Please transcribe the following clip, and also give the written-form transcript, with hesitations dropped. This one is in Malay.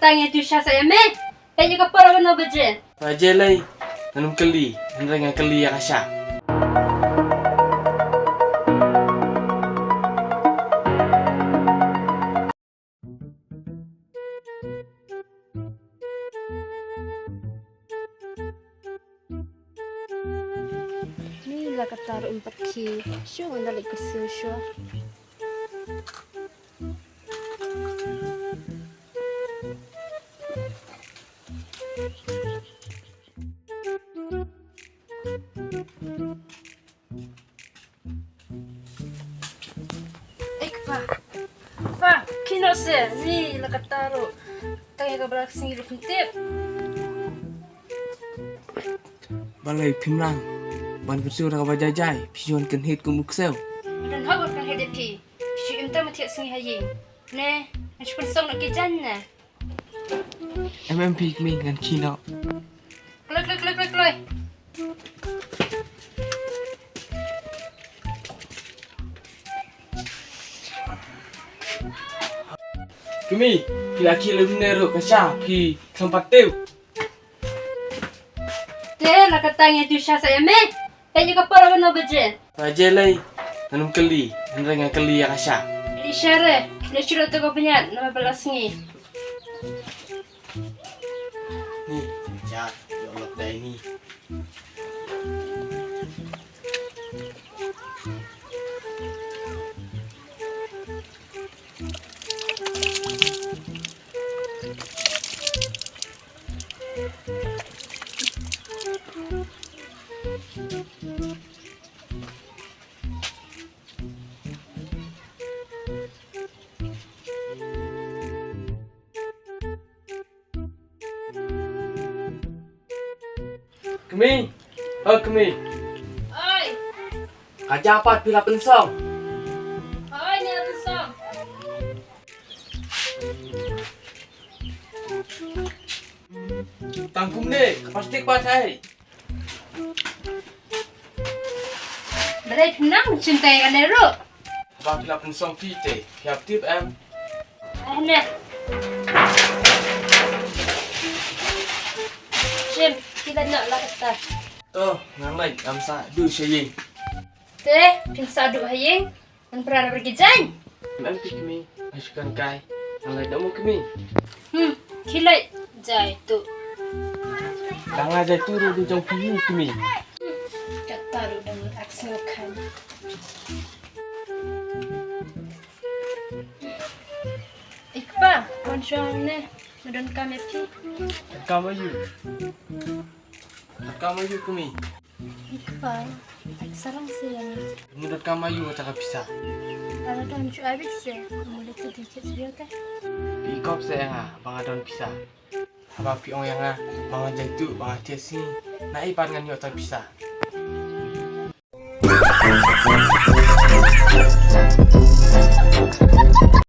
katanya tu syah saya meh. Kaya ka para no beje. Pajelay, anong kali? Hindi nga kali ya kasya. Ni la kataro 4K. Syo nga dali ko syo. Pa, kino se ni la kataro. Kaya ka balak singi tip. Balay pimlang. Ban kursi ora ka bajajay. Piyon kan hit kumuksel. Dan hawar kan hedepi. Syo imta mati singi haying. Ne, ang syukun song na kijan na. MMP kami ngan kino. Kloy. Kami, kila-kila nero kasya. Pi tempat tew. Te la katanya tu syah saya meh. Kaya ka para no beje. Pajelay, anong kali? Hindi nga kali ya kasya. Di syare, le syuro to ko punya nama balas ni. Nih, ya, Allah dah ini. Kami, kami. Oi, Kaja apa pila pensong? oi ni ada song. Tangkum deh, pasti pakai. Balai penang cintai kan ero. Apa pila pensong kita? Siap tip em. Ana. Jim, kita nak lah kata. Tuh, ngalai amsa du saying. Te, pinsa du hayeng. Ang pernah pergi jan. Nanti kami masukkan kai. Ngalai kamu kami. Kilai jai tu. Dah ngajar turu di jong piu kami. Kata du dengan aksi makan. Ikpa, konsyong ne. Medon kami pi. Kamu ayu. Kamu ayu kami. Ikpa, sarang siang. Menurut kamu ayu tak bisa. Ada daun cu abis se. Mulai tu dikit dia teh. Ikop saya nga, bang adon bisa. Apa piong yang nga, bang jatu, bang tia sini. Na ipan ngan yo tak bisa.